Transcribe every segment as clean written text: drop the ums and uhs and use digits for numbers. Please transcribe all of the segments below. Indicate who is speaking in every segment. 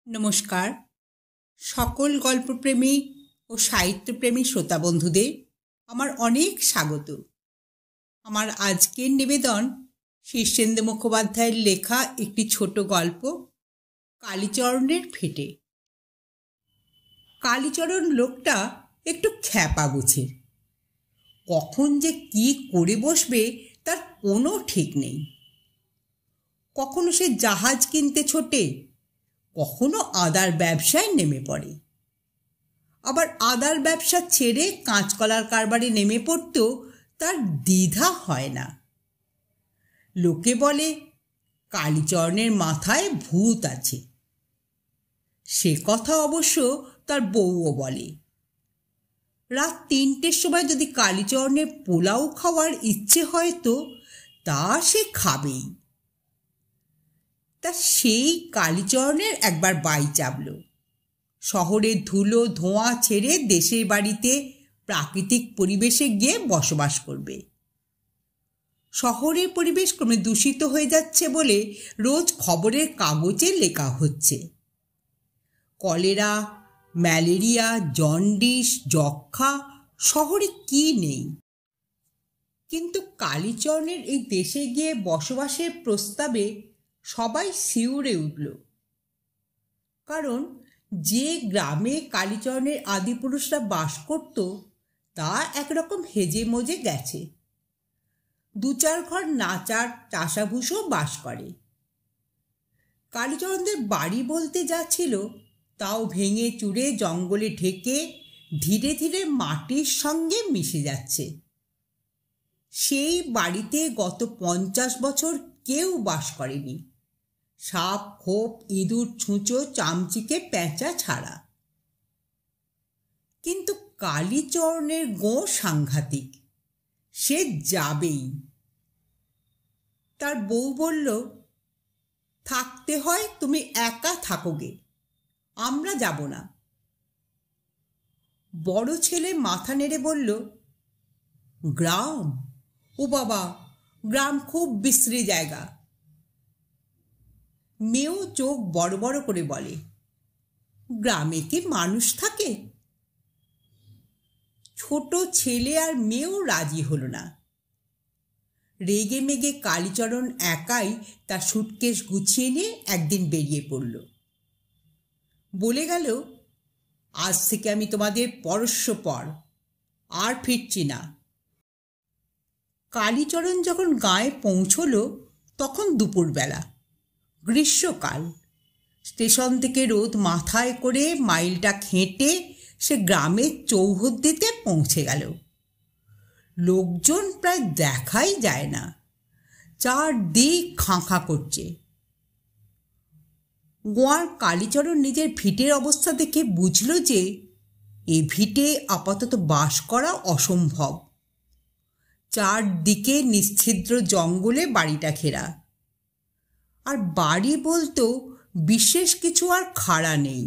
Speaker 1: নমস্কার। সকল গল্পপ্রেমী ও সাহিত্যপ্রেমী শ্রোতা বন্ধুদের আমার অনেক স্বাগত। আমার আজকের নিবেদন শীর্ষেন্দু মুখোপাধ্যায়ের লেখা একটি ছোট গল্প, কালীচরণের ফেটে। কালীচরণ লোকটা একটু খ্যাপা গোছের। কখন যে কি করে বসবে তার কোনো ঠিক নেই। কখনো সে জাহাজ কিনতে ছোটে, কখনো আদার ব্যবসায় নেমে পড়ে। আবার আদার ব্যবসা ছেড়ে কাঁচকলার কারবারে নেমে পড়তেও তার দ্বিধা হয় না। লোকে বলে কালীচরণের মাথায় ভূত আছে। সে কথা অবশ্য তার বউও বলে। রাত ৩টের সময় যদি কালীচরণের পোলাও খাওয়ার ইচ্ছে হয় তো তা সে খাবেই। তা সেই কালীচরণের একবার বাই চাপল। শহরের ধুলো ধোঁয়া ছেড়ে দেশের বাড়িতে প্রাকৃতিক পরিবেশে গিয়ে বসবাস করবে। শহরের পরিবেশ ক্রমে দূষিত হয়ে যাচ্ছে বলে রোজ খবরের কাগজে লেখা হচ্ছে। কলেরা, ম্যালেরিয়া, জন্ডিস, যক্ষ্মা শহরে কি নেই। কিন্তু কালীচরণের এই দেশে গিয়ে বসবাসের প্রস্তাবে সবাই শিউরে উঠল। কারণ যে গ্রামে কালীচরণের আদিপুরুষরা বাস করত তা একরকম হেজে মজে গেছে। ২-৪ ঘর নাচার চাষাভুষো বাস করে। কালীচরণদের বাড়ি বলতে যা ছিল তাও ভেঙে চুরে জঙ্গলে ঢেকে ধীরে ধীরে মাটির সঙ্গে মিশে যাচ্ছে। সেই বাড়িতে গত ৫০ বছর কেউ বাস করেনি, সাপ খোপ ইঁদুর ছুঁচো চামচিকে পেঁচা ছাড়া। কিন্তু কালীচরণের গোঁ সাংঘাতিক, সে যাবেই। তার বউ বলল, থাকতে হয় তুমি একা থাকোগে, আমরা যাব না। বড় ছেলে মাথা নেড়ে বলল, গ্রাম? ও বাবা, গ্রাম খুব বিশ্রী জায়গা। মেয়েও চোখ বড় বড় করে বলে, গ্রামে কি মানুষ থাকে? ছোট ছেলে আর মেয়েও রাজি হলো না। রেগে মেগে কালীচরণ একাই তার সুটকেস গুছিয়ে নিয়ে একদিন বেরিয়ে পড়ল। বলে গেল, আজ থেকে আমি তোমাদের পরশ্বপর, আর ফিরছি না। কালীচরণ যখন গাঁয়ে পৌঁছল তখন দুপুরবেলা, গ্রীষ্মকাল। স্টেশন থেকে রোদ মাথায় করে মাইলটা হেঁটে সে গ্রামের চৌহদ্দিতে পৌঁছে গেল। লোকজন প্রায় দেখাই যায় না, চারদিক খাঁ খাঁ করছে। গোয়ার কালীচরণ নিজের ভিটের অবস্থা দেখে বুঝল যে এ ভিটে আপাতত বাস করা অসম্ভব। চারদিকে নিশ্ছিদ্র জঙ্গলে বাড়িটা ঘেরা। আর বাড়ি বলতেও বিশেষ কিছু আর খাড়া নেই।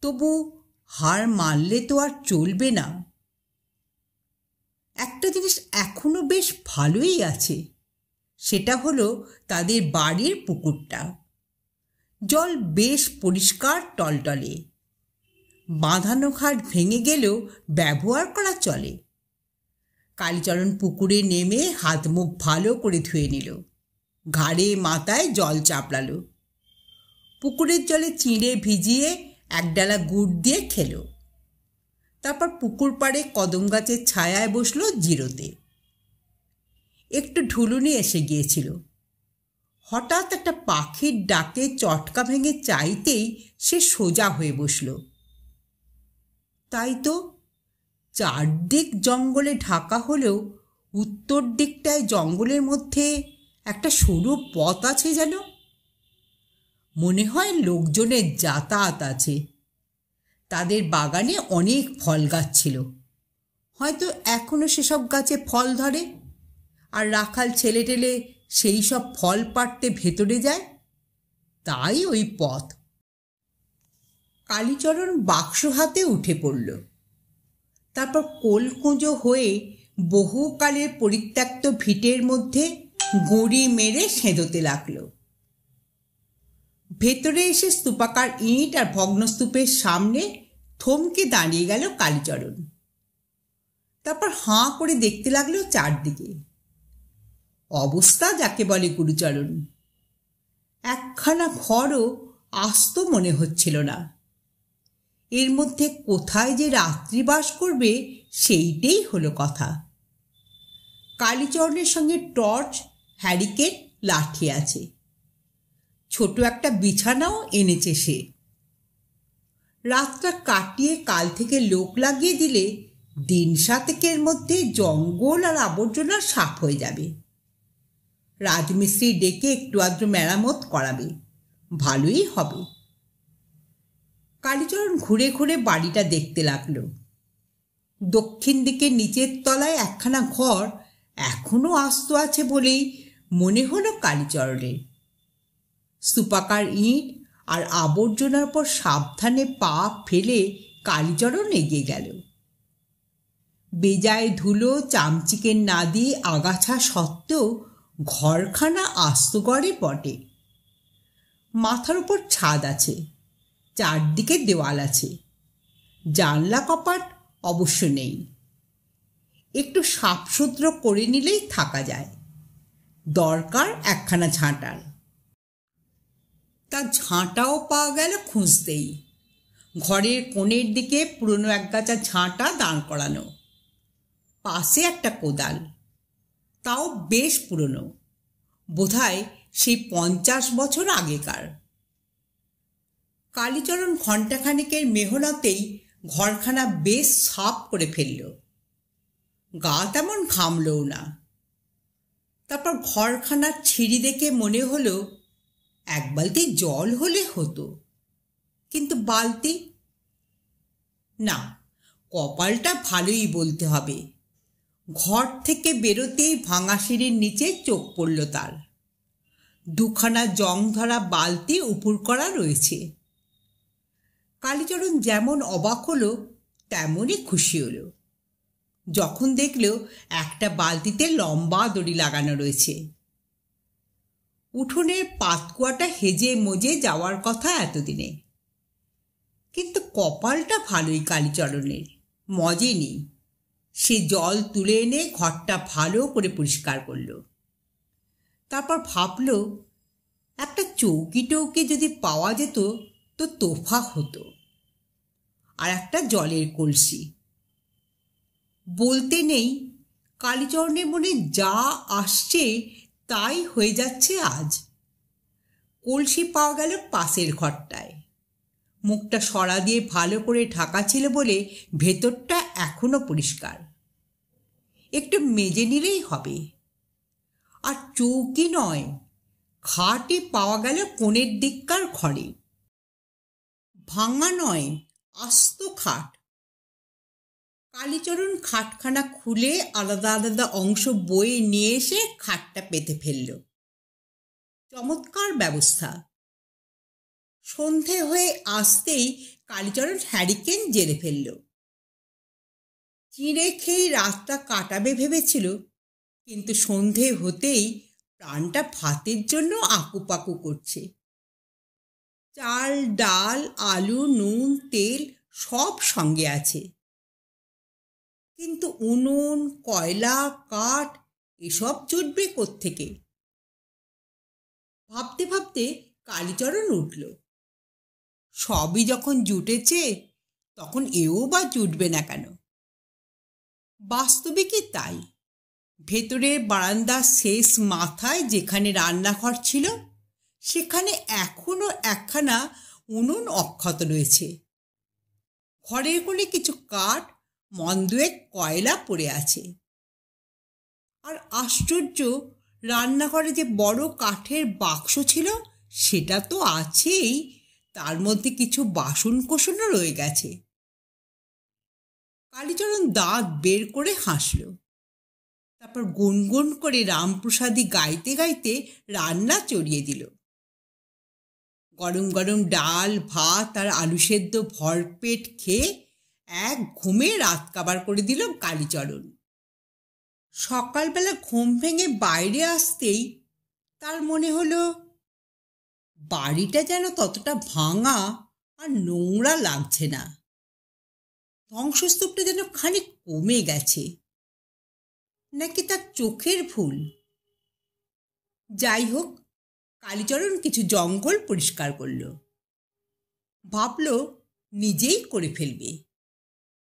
Speaker 1: তবু হার মানলে তো আর চলবে না। একটা জিনিস এখনো বেশ ভালোই আছে, সেটা হলো তাদের বাড়ির পুকুরটা। জল বেশ পরিষ্কার টলটলে। বাঁধানো ঘাট ভেঙে গেলেও ব্যবহার করা চলে। কালীচরণ পুকুরে নেমে হাত মুখ ভালো করে ধুয়ে নিল, ঘাড়ে মাথায় জল চাপড়ালো। পুকুরের জলে চিঁড়ে ভিজিয়ে একডালা গুড় দিয়ে খেলো। তারপর পুকুর পাড়ে কদম গাছের ছায়ায় বসলো জিরোতে। একটু ঢুলুনি এসে গিয়েছিল। হঠাৎ একটা পাখির ডাকে চটকা ভেঙে চাইতেই সে সোজা হয়ে বসল। তাই তো, চারদিক জঙ্গলে ঢাকা হলেও উত্তর দিকটায় জঙ্গলের মধ্যে একটা সরু পথ আছে যেন। মনে হয় লোকজনের যাতায়াত আছে। তাদের বাগানে অনেক ফল গাছ ছিল, হয়তো এখনো সেসব গাছে ফল ধরে, আর রাখাল ছেলে টেলে সেই সব ফল পাড়তে ভেতরে যায়, তাই ওই পথ। কালীচরণ বাক্স হাতে উঠে পড়ল। তারপর কোলকুঁজো হয়ে বহুকালের পরিত্যক্ত ভিটের মধ্যে গুঁড়ি মেরে সেঁদোতে লাগল। ভেতরে এসে স্তূপাকার ইট আর ভগ্নস্তূপের সামনে থমকে দাঁড়িয়ে গেল কালীচরণ। তারপর হাঁ করে দেখতে লাগলো চারদিকে। অবস্থা যাকে বলে গুরুচরণ। একখানা ঘরও আস্ত মনে হচ্ছিল না। এর মধ্যে কোথায় যে রাত্রিবাস করবে সেইটাই হলো কথা। কালীচরণের সঙ্গে টর্চ, হ্যারিকেন, লাঠি আছে। ছোট একটা বিছানাও এনেছে সে। রাতটা কাটিয়ে কাল থেকে লোক লাগিয়ে দিলে দিন সাতেকের মধ্যে জঙ্গল আর আবর্জনা সাফ হয়ে যাবে। রাজমিস্ত্রি ডেকে একটু আধটু মেরামত করাবে, ভালোই হবে। কালীচরণ ঘুরে ঘুরে বাড়িটা দেখতে লাগলো। দক্ষিণ দিকে নিচের তলায় একখানা ঘর এখনো আস্ত আছে বলেই মনে হলো কালীচরণের। স্তূপাকার ইট আর আবর্জনার পর সাবধানে পা ফেলে কালীচরণ এগিয়ে গেল। বেজায় ধুলো, চামচিকের নাদি, আগাছা সত্ত্বেও ঘরখানা আস্ত গড়ে বটে। মাথার উপর ছাদ আছে, চারদিকে দেওয়াল আছে, জানলা কপাট অবশ্য নেই। একটু সাফসুতরো করে নিলেই থাকা যায়। দরকার একখানা ঝাঁটার। তা ঝাঁটাও পাওয়া গেল খুঁজতেই। ঘরের কোণের দিকে পুরনো একগাছা ঝাঁটা দাঁড় করানো, পাশে একটা কোদাল, তাও বেশ পুরনো, বোধহয় সেই 50 বছর আগেকার। কালীচরণ ঘণ্টাখানেকের মেহনতেই ঘরখানা বেশ সাফ করে ফেলল। গা তেমন ঘামলও না। তারপর ঘরখানার ছিঁড়ি দেখে মনে হলো এক বালতি জল হলে হতো, কিন্তু বালতি না। কপালটা ভালোই বলতে হবে। ঘর থেকে বেরোতেই ভাঙা সিঁড়ির নিচে চোখ পড়ল তার। দুখানা জং ধরা বালতি উপুর করা রয়েছে। কালীচরণ যেমন অবাক হলো তেমনই খুশি হলো যখন দেখল একটা বালতিতে লম্বা দড়ি লাগানো রয়েছে। উঠোনের পাতকুয়াটা হেজে মজে যাওয়ার কথা এতদিনে, কিন্তু কপালটা ভালোই কালীচরণের, মজেনি। সে জল তুলে এনে ঘরটা ভালো করে পরিষ্কার করল। তারপর ভাবল একটা চৌকি টৌকি যদি পাওয়া যেত তো তোফা হতো, আর একটা জলের কলসি। বলতে নেই, কালীচরণের মনে যা আসছে তাই হয়ে যাচ্ছে আজ। কলসি পাওয়া গেল পাশের ঘরটায়। মুখটা সরা দিয়ে ভালো করে ঢাকা ছিল বলে ভেতরটা এখনো পরিষ্কার। একটু মেজে নিলেই হবে। আর চৌকি নয়, খাটই পাওয়া গেল কোণের দিককার ঘরে। ভাঙা নয়, আস্ত খাট। কালীচরণ খাটখানা খুলে আলাদা আলাদা অংশ বয়ে নিয়ে এসে খাটটা পেতে ফেলল। চমৎকার ব্যবস্থা। সন্ধে হয়ে আসতেই কালীচরণ হ্যারিকেন জেলে ফেলল। চিঁড়ে খেয়ে রাতটা কাটাবে ভেবেছিল, কিন্তু সন্ধে হতেই প্রাণটা ভাতের জন্য আকুপাকু করছে। চাল, ডাল, আলু, নুন, তেল সব সঙ্গে আছে, কিন্তু উনুন, কয়লা, কাঠ এসব জুটবে কোত্থেকে? ভাবতে ভাবতে কালীচরণ উঠল। সবই যখন জুটেছে তখন এও বা জুটবে না কেন? বাস্তবিকই তাই। ভেতরের বারান্দার শেষ মাথায় যেখানে রান্নাঘর ছিল সেখানে এখনো একখানা উনুন অক্ষত রয়েছে। ঘরের কোণে কিছু কাঠ, মন দুয়েক কয়লা পড়ে আছে। আর আশ্চর্য, রান্নাঘরে যে বড় কাঠের বাক্স ছিল সেটা তো আছেই, তার মধ্যে কিছু বাসন কোসনও রয়ে গেছে। কালীচরণ দাঁত বের করে হাসল। তারপর গুনগুন করে রামপ্রসাদী গাইতে গাইতে রান্না চড়িয়ে দিল। গরম গরম ডাল, ভাত আর আলু সেদ্ধ ভরপেট খেয়ে এক ঘুমে রাত কাবার করে দিল কালীচরণ। সকালবেলা ঘুম ভেঙে বাইরে আসতেই তার মনে হলো বাড়িটা যেন ততটা ভাঙা আর নোংরা লাগছে না। ধ্বংসস্তূপটা যেন খানিক কমে গেছে, নাকি তার চোখের ভুল। যাই হোক, কালীচরণ কিছু জঙ্গল পরিষ্কার করল। ভাবল নিজেই করে ফেলবে,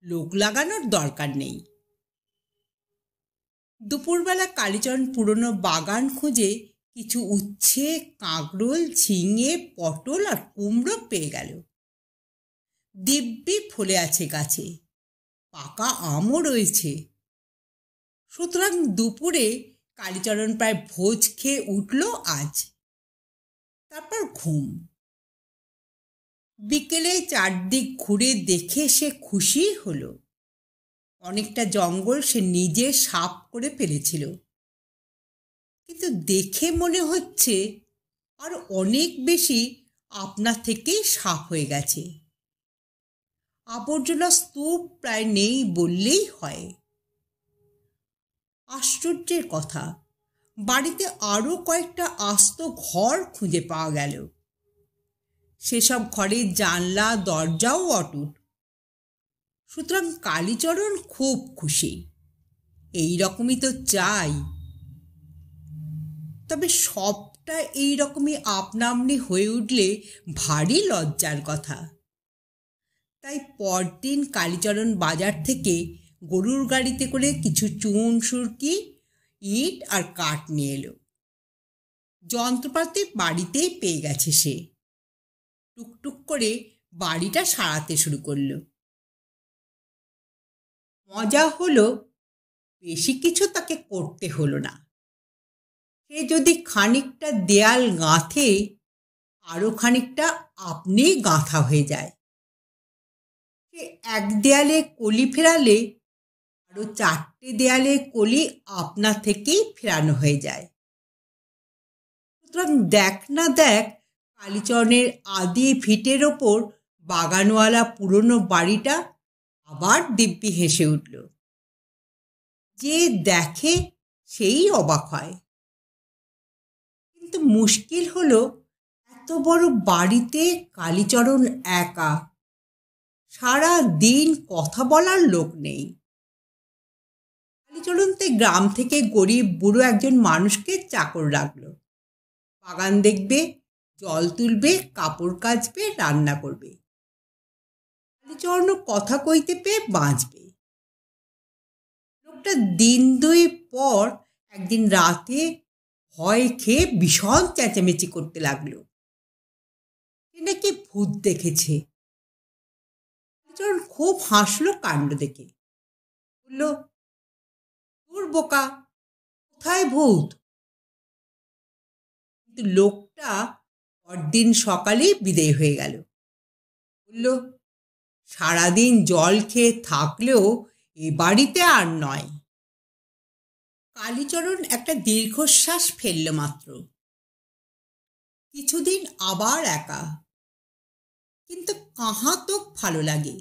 Speaker 1: লোক লাগানোর দরকার নেই। দুপুরবেলা কালীচরণ পুরনো বাগান খুঁজে কিছু উচ্ছে, কাঁকরোল, ঝিঙে, পটল আর কুমড়ো পেয়ে গেল। দিব্যি ফলে আছে গাছে, পাকা আমও রয়েছে। সুতরাং দুপুরে কালীচরণ প্রায় ভোজ খেয়ে উঠল আজ। তারপর ঘুম। বিকেলে চারদিক ঘুরে দেখে সে খুশি হলো। অনেকটা জঙ্গল সে নিজে সাফ করে ফেলেছিল, কিন্তু দেখে মনে হচ্ছে আর অনেক বেশি আপনা থেকেই সাফ হয়ে গেছে। আবর্জনা স্তূপ প্রায় নেই বললেই হয়। আশ্চর্যের কথা, বাড়িতে আরও কয়েকটা আস্ত ঘর খুঁজে পাওয়া গেল। সেসব ঘরের জানলা দরজাও অটুট। সুতরাং কালীচরণ খুব খুশি। এই রকমই তো চাই। তবে সবটা এই রকমই আপনাআপনি হয়ে উঠলে ভারী লজ্জার কথা। তাই পরদিন কালীচরণ বাজার থেকে গরুর গাড়িতে করে কিছু চুন সুরকি, ইট আর কাঠ নিয়ে এলো। যন্ত্রপাতি বাড়িতেই পেয়ে গেছে সে। টুকটুক করে বাড়িটা সারাতে শুরু করলো। মজা হলো, বেশি কিছু তাকে করতে হলো না। সে যদি খানিকটা দেয়াল গাঁথে, আরও খানিকটা আপনি গাঁথা হয়ে যায়। সে এক দেয়ালে কলি ফেরালে আরও 4টে দেয়ালে কলি আপনা থেকেই ফেরানো হয়ে যায়। সুতরাং দেখ না দেখ, কালীচরণের আদি ভিটের ওপর বাগানওয়ালা পুরনো বাড়িটা আবার দিব্যি হেসে উঠল। যে দেখে সেই অবাক হয়। কিন্তু মুশকিল হলো, এত বড় বাড়িতে কালীচরণ একা। সারা দিন কথা বলার লোক নেই। কালীচরণ তো গ্রাম থেকে গরিব বুড়ো একজন মানুষকে চাকর রাখলো। বাগান দেখবে, জল তুলবে, কাপড় কাচবে, রান্না করবে। কালীচরণ কথা কইতে পেয়ে বাঁচবে। লোকটা দিন 2 পর একদিন রাতে ভয় খেয়ে ভীষণ চেঁচামেচি করতে লাগলো। সে নাকি ভূত দেখেছে। কালীচরণ খুব হাসলো কাণ্ড দেখে। বলল, তোর বোকা, কোথায় ভূত? কিন্তু লোকটা পরদিন সকালেই বিদেয় হয়ে গেল। বলল, সারাদিন জল খেয়ে থাকলেও এ বাড়িতে আর নয়। কালীচরণ একটা দীর্ঘশ্বাস ফেলল মাত্র। কিছুদিন আবার একা, কিন্তু কাহাতক ভালো লাগে।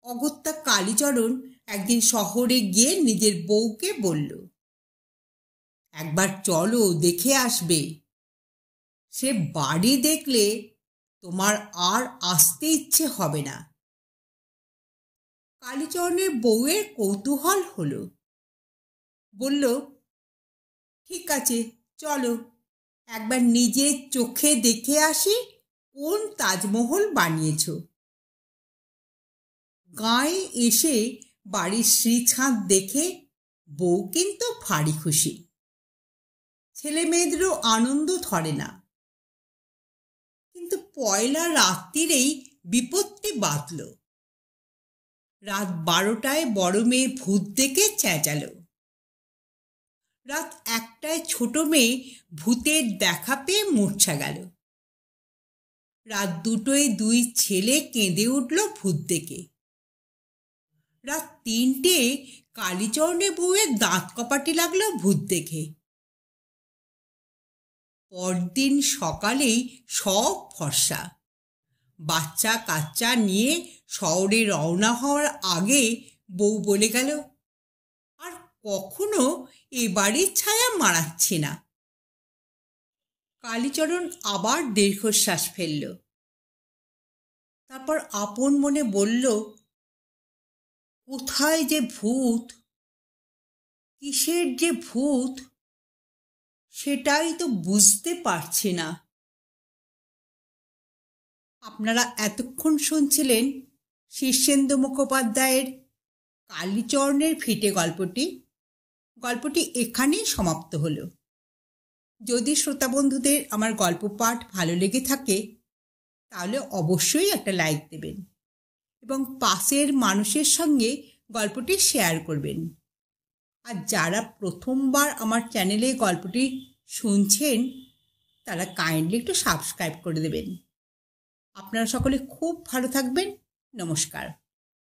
Speaker 1: অগত্যা কালীচরণ একদিন শহরে গিয়ে নিজের বউকে বলল, একবার চলো, দেখে আসবে। সে বাড়ি দেখলে তোমার আর আসতে ইচ্ছে হবে না। কালীচরণের বউয়ের কৌতূহল হলো। বলল, ঠিক আছে, চলো, একবার নিজের চোখে দেখে আসি কোন তাজমহল বানিয়েছ। গায়ে এসে বাড়ির শ্রীছাঁদ দেখে বউ কিন্তু ভারী খুশি। ছেলে মেয়েদেরও আনন্দ ধরে না। কিন্তু পয়লা রাত্রিরেই বিপত্তি বাঁধল। রাত 12টায় বড় মেয়ে ভূত দেখে চেঁচালো। রাত 1টায় ছোট মেয়ে ভূতের দেখা পেয়ে মূর্ছা গেল। রাত 2টোয় 2 ছেলে কেঁদে উঠল ভূত দেখে। রাত 3টে কালীচরণের বউয়ের দাঁত কপাটি লাগলো ভূত দেখে। পরদিন সকালেই সব ফর্সা। বাচ্চা কাচ্চা নিয়ে শহরে রওনা হওয়ার আগে বউ বলে গেল, আর কখনো এ বাড়ির ছায়া মাড়াচ্ছি না। কালীচরণ আবার দীর্ঘশ্বাস ফেলল। তারপর আপন মনে বলল, কোথায় যে ভূত, কিসের যে ভূত, সেটাই তো বুঝতে পারছি না। আপনারা এতক্ষণ শুনছিলেন শীর্ষেন্দু মুখোপাধ্যায়ের কালীচরণের ফিটে গল্পটি। গল্পটি এখানেই সমাপ্ত হলো। যদি শ্রোতা বন্ধুদের আমার গল্প পাঠ ভালো লেগে থাকে তাহলে অবশ্যই একটা লাইক দেবেন এবং পাশের মানুষের সঙ্গে গল্পটি শেয়ার করবেন। আর যারা প্রথমবার আমার চ্যানেলে গল্পটি শুনছেন তারা কাইন্ডলি একটু সাবস্ক্রাইব করে দেবেন। আপনারা সকলে খুব ভালো থাকবেন। নমস্কার।